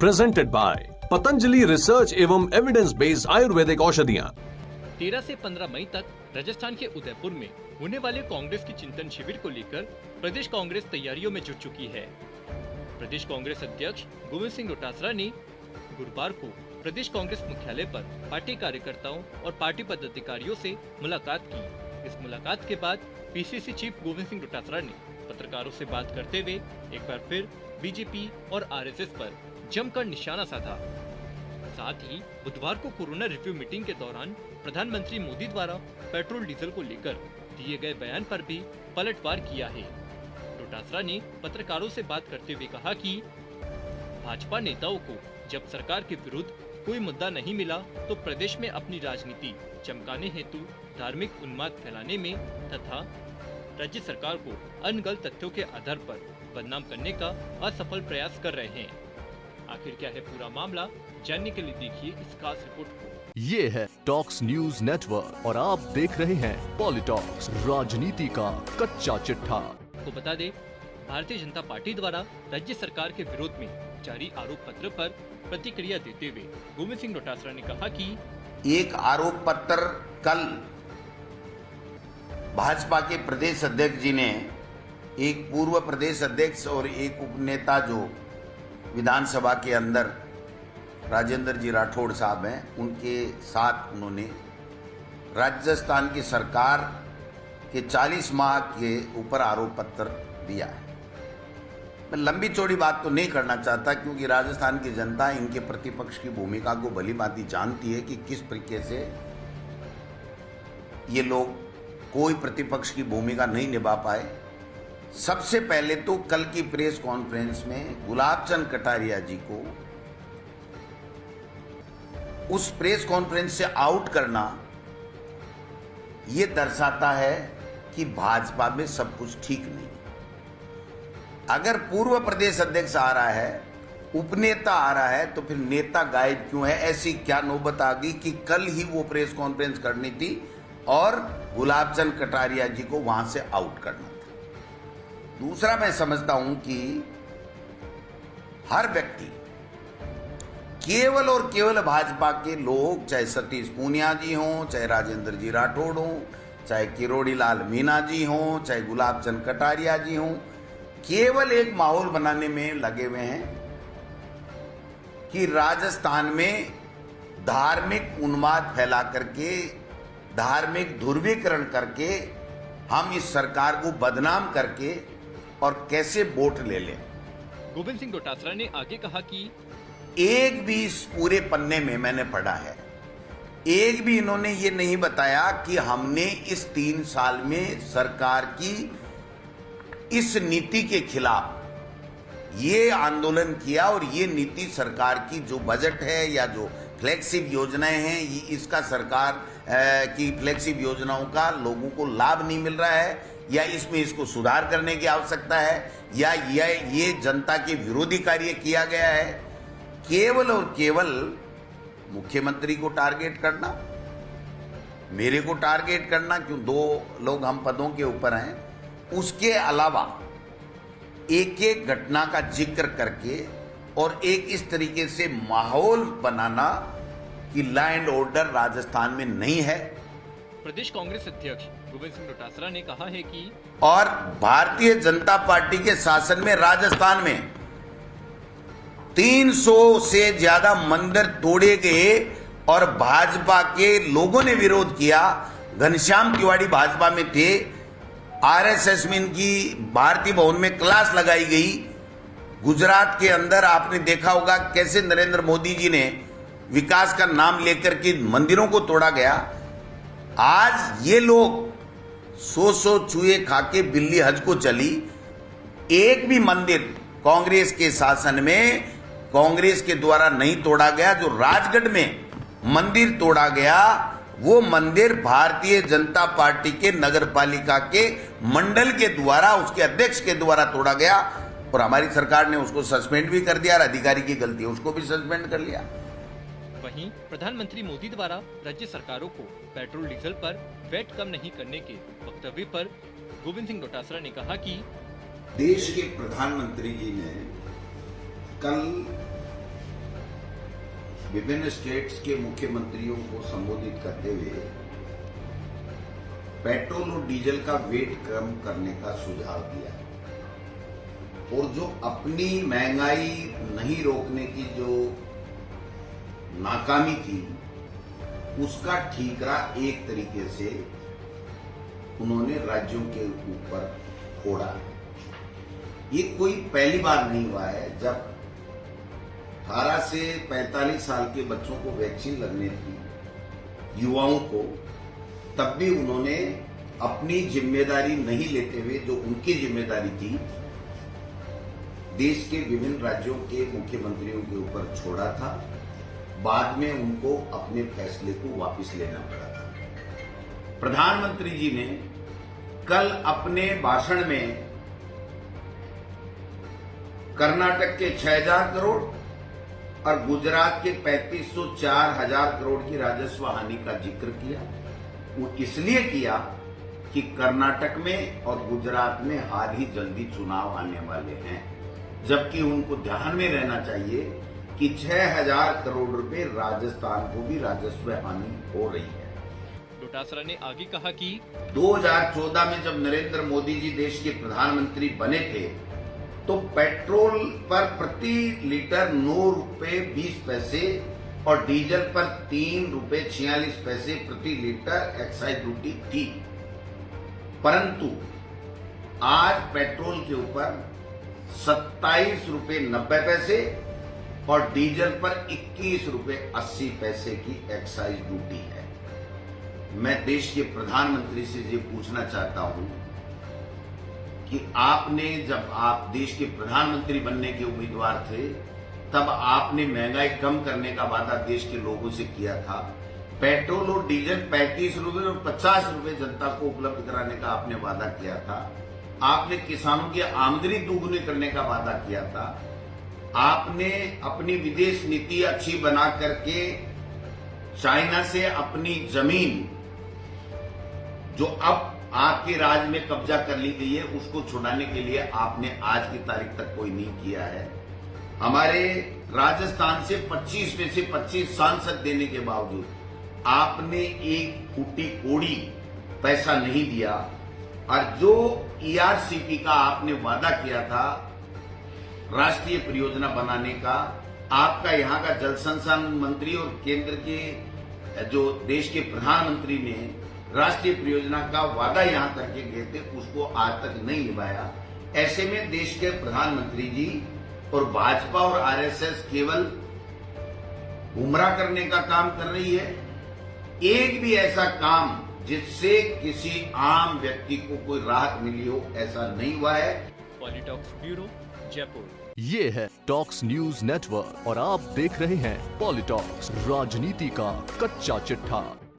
Presented by Patanjali research एवं evidence based Ayurvedic औषधियाँ। 13 से 15 मई तक राजस्थान के उदयपुर में होने वाले कांग्रेस की चिंतन शिविर को लेकर प्रदेश कांग्रेस तैयारियों में जुट चुकी है। प्रदेश कांग्रेस अध्यक्ष गोविंद सिंह डोटासरा ने गुरुवार को प्रदेश कांग्रेस मुख्यालय पर पार्टी कार्यकर्ताओं और पार्टी पदाधिकारियों से मुलाकात की। इस मुलाकात के बाद पीसीसी चीफ गोविंद सिंह डोटासरा ने पत्रकारों से बात करते हुए एक बार फिर बीजेपी और आरएसएस पर जमकर निशाना साधा। साथ ही बुधवार को कोरोना रिव्यू मीटिंग के दौरान प्रधानमंत्री मोदी द्वारा पेट्रोल डीजल को लेकर दिए गए बयान पर भी पलटवार किया है। डोटासरा ने पत्रकारों से बात करते हुए कहा कि भाजपा नेताओं को जब सरकार के विरुद्ध कोई मुद्दा नहीं मिला तो प्रदेश में अपनी राजनीति चमकाने हेतु धार्मिक उन्माद फैलाने में तथा राज्य सरकार को अनगढ़ तथ्यों के आधार पर बदनाम करने का असफल प्रयास कर रहे हैं। आखिर क्या है पूरा मामला, जानने के लिए देखिए इस खास रिपोर्ट को। ये है टॉक्स न्यूज नेटवर्क और आप देख रहे हैं पॉलिटॉक्स, राजनीति का कच्चा चिट्ठा। तो बता दें, भारतीय जनता पार्टी द्वारा राज्य सरकार के विरोध में जारी आरोप पत्र पर प्रतिक्रिया देते हुए गोविंद सिंह डोटासरा ने कहा कि एक आरोप पत्र कल भाजपा के प्रदेश अध्यक्ष जी ने एक पूर्व प्रदेश अध्यक्ष और एक उपनेता जो विधानसभा के अंदर राजेंद्र जी राठौड़ साहब हैं, उनके साथ उन्होंने राजस्थान की सरकार के 40 माह के ऊपर आरोप पत्र दिया है। मैं लंबी चौड़ी बात तो नहीं करना चाहता क्योंकि राजस्थान की जनता इनके प्रतिपक्ष की भूमिका को भली भांति जानती है कि किस तरीके से ये लोग कोई प्रतिपक्ष की भूमिका नहीं निभा पाए। सबसे पहले तो कल की प्रेस कॉन्फ्रेंस में गुलाब चंद कटारिया जी को उस प्रेस कॉन्फ्रेंस से आउट करना यह दर्शाता है कि भाजपा में सब कुछ ठीक नहीं। अगर पूर्व प्रदेश अध्यक्ष आ रहा है, उपनेता आ रहा है, तो फिर नेता गायब क्यों है? ऐसी क्या नौबत आ गई कि कल ही वो प्रेस कॉन्फ्रेंस करनी थी और गुलाब चंद कटारिया जी को वहां से आउट करना था। दूसरा, मैं समझता हूं कि हर व्यक्ति केवल और केवल भाजपा के लोग, चाहे सतीश पूनिया जी हों, चाहे राजेंद्र जी राठौड़ हों, चाहे किरोड़ी लाल मीणा जी हों, चाहे गुलाब चंद कटारिया जी हों, केवल एक माहौल बनाने में लगे हुए हैं कि राजस्थान में धार्मिक उन्माद फैला करके, धार्मिक ध्रुवीकरण करके हम इस सरकार को बदनाम करके और कैसे वोट ले लें। गोविंद सिंह डोटासरा ने आगे कहा कि एक भी इस पूरे पन्ने में मैंने पढ़ा है, एक भी इन्होंने ये नहीं बताया कि हमने इस 3 साल में सरकार की इस नीति के खिलाफ ये आंदोलन किया और ये नीति सरकार की जो बजट है या जो फ्लैगशिप योजनाएं हैं, इसका सरकार की फ्लैगशिप योजनाओं का लोगों को लाभ नहीं मिल रहा है या इसमें इसको सुधार करने की आवश्यकता है या ये जनता के विरोधी कार्य किया गया है। केवल और केवल मुख्यमंत्री को टारगेट करना, मेरे को टारगेट करना, क्यों 2 लोग हम पदों के ऊपर हैं, उसके अलावा एक एक घटना का जिक्र करके और एक इस तरीके से माहौल बनाना कि लॉ एंड ऑर्डर राजस्थान में नहीं है। प्रदेश कांग्रेस अध्यक्ष गोविंद सिंह डोटासरा ने कहा है कि और भारतीय जनता पार्टी के शासन में राजस्थान में 300 से ज्यादा मंदिर तोड़े गए और भाजपा के लोगों ने विरोध किया। घनश्याम तिवारी भाजपा में थे, आरएसएस में इनकी भारतीय भवन में क्लास लगाई गई। गुजरात के अंदर आपने देखा होगा कैसे नरेंद्र मोदी जी ने विकास का नाम लेकर के मंदिरों को तोड़ा गया। आज ये लोग 100 चूहे खाके बिल्ली हज को चली। एक भी मंदिर कांग्रेस के शासन में कांग्रेस के द्वारा नहीं तोड़ा गया। जो राजगढ़ में मंदिर तोड़ा गया वो मंदिर भारतीय जनता पार्टी के नगर पालिका के मंडल के द्वारा, उसके अध्यक्ष के द्वारा तोड़ा गया और हमारी सरकार ने उसको सस्पेंड भी कर दिया और अधिकारी की गलती उसको भी सस्पेंड कर लिया। वहीं प्रधानमंत्री मोदी द्वारा राज्य सरकारों को पेट्रोल डीजल पर वैट कम नहीं करने के वक्तव्य पर गोविंद सिंह डोटासरा ने कहा कि देश के प्रधानमंत्री जी ने कल विभिन्न स्टेट्स के मुख्यमंत्रियों को संबोधित करते हुए पेट्रोल और डीजल का वेट कम करने का सुझाव दिया और जो अपनी महंगाई नहीं रोकने की जो नाकामी थी उसका ठीकरा एक तरीके से उन्होंने राज्यों के ऊपर फोड़ा। ये कोई पहली बार नहीं हुआ है। जब 18 से 45 साल के बच्चों को वैक्सीन लगने थी, युवाओं को, तब भी उन्होंने अपनी जिम्मेदारी नहीं लेते हुए जो उनकी जिम्मेदारी थी देश के विभिन्न राज्यों के मुख्यमंत्रियों के ऊपर छोड़ा था। बाद में उनको अपने फैसले को वापस लेना पड़ा था। प्रधानमंत्री जी ने कल अपने भाषण में कर्नाटक के 6,000 करोड़ और गुजरात के 3,504,000 करोड़ की राजस्व हानि का जिक्र किया। वो इसलिए किया कि कर्नाटक में और गुजरात में हाल ही जल्दी चुनाव आने वाले हैं, जबकि उनको ध्यान में रहना चाहिए कि 6,000 करोड़ रुपए राजस्थान को भी राजस्व हानि हो रही है। डोटासरा ने आगे कहा कि 2014 में जब नरेंद्र मोदी जी देश के प्रधानमंत्री बने थे तो पेट्रोल पर प्रति लीटर 9 रुपए 20 पैसे और डीजल पर 3 रुपए 46 पैसे प्रति लीटर एक्साइज ड्यूटी थी, परंतु आज पेट्रोल के ऊपर 27 रुपए 90 पैसे और डीजल पर 21 रुपए 80 पैसे की एक्साइज ड्यूटी है। मैं देश के प्रधानमंत्री से ये पूछना चाहता हूं कि आपने, जब आप देश के प्रधानमंत्री बनने के उम्मीदवार थे, तब आपने महंगाई कम करने का वादा देश के लोगों से किया था। पेट्रोल और डीजल 35 रुपए और 50 रुपए जनता को उपलब्ध कराने का आपने वादा किया था। आपने किसानों की आमदनी दोगुनी करने का वादा किया था। आपने अपनी विदेश नीति अच्छी बना करके चाइना से अपनी जमीन जो अब आपके राज में कब्जा कर ली गई है उसको छुड़ाने के लिए आपने आज की तारीख तक कोई नहीं किया है। हमारे राजस्थान से 25 में से 25 सांसद देने के बावजूद आपने एक फूटी कोड़ी पैसा नहीं दिया और जो ईआरसीपी का आपने वादा किया था राष्ट्रीय परियोजना बनाने का, आपका यहाँ का जल संसाधन मंत्री और केंद्र के जो देश के प्रधानमंत्री ने राष्ट्रीय परियोजना का वादा यहाँ करके गए थे उसको आज तक नहीं निभाया। ऐसे में देश के प्रधानमंत्री जी और भाजपा और आरएसएस केवल गुमराह करने का काम कर रही है। एक भी ऐसा काम जिससे किसी आम व्यक्ति को कोई राहत मिली हो ऐसा नहीं हुआ है। पॉलिटॉक्स ब्यूरो, जयपुर। ये है टॉक्स न्यूज नेटवर्क और आप देख रहे हैं पॉलिटॉक्स, राजनीति का कच्चा चिट्ठा।